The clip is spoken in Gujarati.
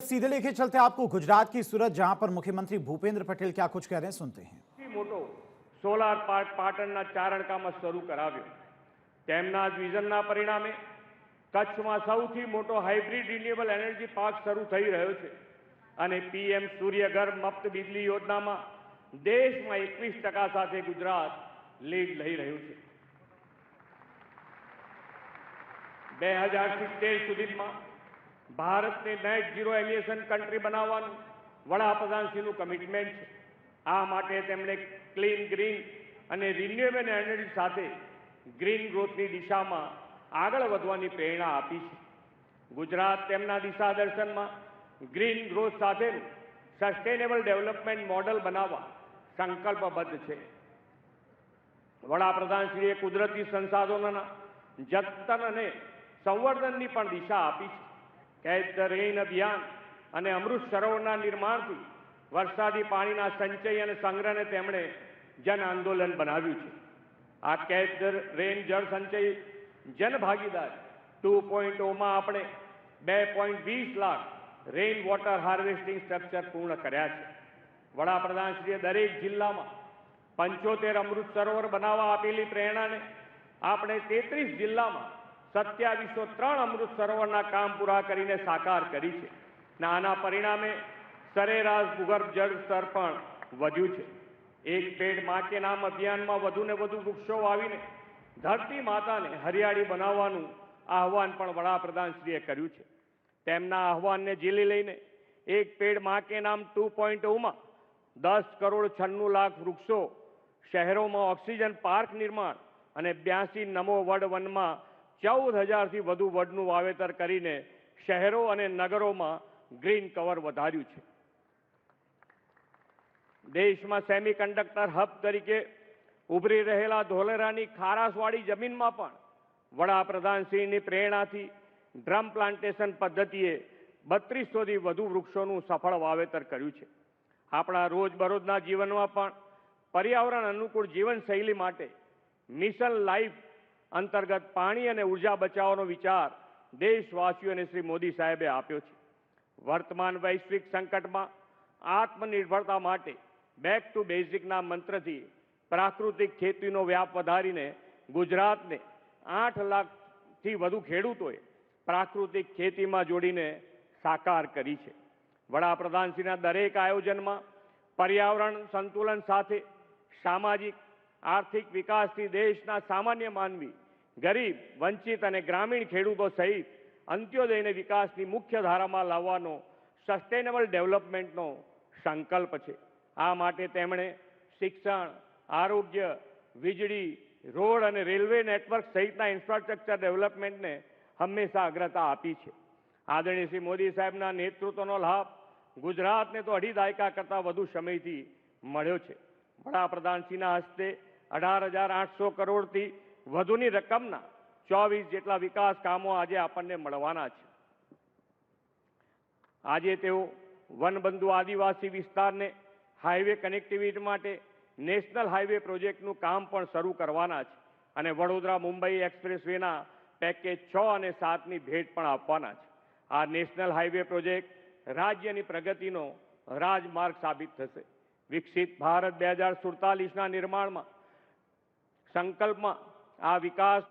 सीधे लेके चलते हैं आपको गुजरात की सूरत, जहां पर मुख्यमंत्री भूपेंद्र पटेल क्या कुछ कह रहे हैं, सुनते हैं। मोटो सोलार पार्क પાટણના ચારણકામાં શરૂ કરાવ્યો। તેમના જ વિઝનના પરિણામે કચ્છમાં સૌથી મોટો હાઇબ્રિડ રિન્યુએબલ એનર્જી પાર્ક શરૂ થઈ રહ્યો છે અને પીએમ સૂર્યઘર મુફ્ત વીજળી યોજનામાં દેશમાં 21% સાથે ગુજરાત લીડ લઈ રહ્યું છે। 2070 સુધીમાં ભારતને નેટ ઝીરો એમિશન કન્ટ્રી બનાવવાનું વડાપ્રધાનશ્રીનું કમિટમેન્ટ છે। આ માટે તેમણે ક્લીન ગ્રીન અને રિન્યુએબલ એનર્જી સાથે ગ્રીન ગ્રોથની દિશામાં આગળ વધવાની પ્રેરણા આપી છે। ગુજરાત તેમના દિશા દર્શનમાં ગ્રીન ગ્રોથ સાથેનું સસ્ટેનેબલ ડેવલપમેન્ટ મોડલ બનાવવા સંકલ્પબદ્ધ છે। વડાપ્રધાનશ્રીએ કુદરતી સંસાધનોના જતન અને સંવર્ધનની પણ દિશા આપી છે। કેચ ધ રેઇન અભિયાન અને અમૃત સરોવરના નિર્માણથી વરસાદી પાણીના સંચય અને સંગ્રહને તેમણે જન આંદોલન બનાવ્યું છે। આ કેચ ધ રેઇન જળ સંચય જન ભાગીદારી 2.0માં આપણે 2.20 lakh rain water harvesting structure પૂર્ણ કર્યા છે। વડાપ્રધાનશ્રીએ દરેક જિલ્લામાં 75 અમૃત સરોવર બનાવવા આપેલી પ્રેરણાને આપણે 33 જિલ્લામાં 2703 અમૃત સરોવરના કામ પૂરા કરીને સાકાર કરી છે। આના પરિણામે સરેરાશ ભૂગર્ભ જળ સ્તર પણ વધ્યું છે। એક પેડ માં કે નામ અભિયાનમાં વધુને વધુ વૃક્ષો વાવીને ધરતી માતાને હરિયાળી બનાવવાનું આહવાન પણ વડાપ્રધાનશ્રીએ કર્યું છે। તેમના આહવાનને ઝીલી લઈને એક પેડ માં કે નામ 2.0માં 10 કરોડ 96 લાખ વૃક્ષો, શહેરોમાં ઓક્સિજન પાર્ક નિર્માણ અને 82 નમો વડ વનમાં 14,000થી વધુ વડનું વાવેતર કરીને શહેરો અને નગરોમાં ગ્રીન કવર વધાર્યું છે। દેશમાં સેમિકન્ડક્ટર હબ તરીકે ઉભરી રહેલા ધોલેરાની ખારાશવાળી જમીનમાં પણ વડાપ્રધાનશ્રીની પ્રેરણાથી ડ્રમ પ્લાન્ટેશન પદ્ધતિએ 3200થી વધુ વૃક્ષોનું સફળ વાવેતર કર્યું છે। આપણા રોજબરોજના જીવનમાં પણ પર્યાવરણ અનુકૂળ જીવનશૈલી માટે મિશન લાઈફ અંતર્ગત પાણી અને ઉર્જા બચાવવાનો વિચાર દેશવાસીઓને શ્રી મોદી સાહેબે આપ્યો છે। વર્તમાન વૈશ્વિક સંકટમાં આત્મનિર્ભરતા માટે બેક ટુ બેઝિકના મંત્રથી પ્રાકૃતિક ખેતીનો વ્યાપ વધારીને ગુજરાતને 8 લાખથી વધુ ખેડૂતોએ પ્રાકૃતિક ખેતીમાં જોડીને સાકાર કરી છે। વડાપ્રધાનશ્રીના દરેક આયોજનમાં પર્યાવરણ સંતુલન સાથે સામાજિક આર્થિક વિકાસથી દેશના સામાન્ય માનવી, ગરીબ, વંચિત અને ગ્રામીણ ખેડૂતો સહિત અંત્યોદયને વિકાસની મુખ્ય ધારામાં લાવવાનો સસ્ટેનેબલ ડેવલપમેન્ટનો સંકલ્પ છે। આ માટે તેમણે શિક્ષણ, આરોગ્ય, વીજળી, રોડ અને રેલવે નેટવર્ક સહિતના ઇન્ફ્રાસ્ટ્રક્ચર ડેવલપમેન્ટને હંમેશા અગ્રતા આપી છે। આદરણીય શ્રી મોદી સાહેબના નેતૃત્વનો લાભ ગુજરાતને તો 2.5 દાયકા કરતાં વધુ સમયથી મળ્યો છે। વડાપ્રધાનશ્રીના હસ્તે 18,800 કરોડથી વધુની રકમના 24 જેટલા વિકાસ કામો આજે આપણને મળવાના છે। આજે તેઓ વનબંધુ આદિવાસી વિસ્તારને હાઈવે કનેક્ટિવિટી માટે નેશનલ હાઈવે પ્રોજેક્ટનું કામ પણ શરૂ કરવાના છે અને વડોદરા મુંબઈ એક્સપ્રેસવેના પેકેજ 6 અને 7ની ભેટ પણ આપવાના છે। આ નેશનલ હાઈવે પ્રોજેક્ટ રાજ્યની પ્રગતિનો રાજમાર્ગ સાબિત થશે। વિકસિત ભારત 2047ના નિર્માણમાં સંકલ્પમાં આ વિકાસ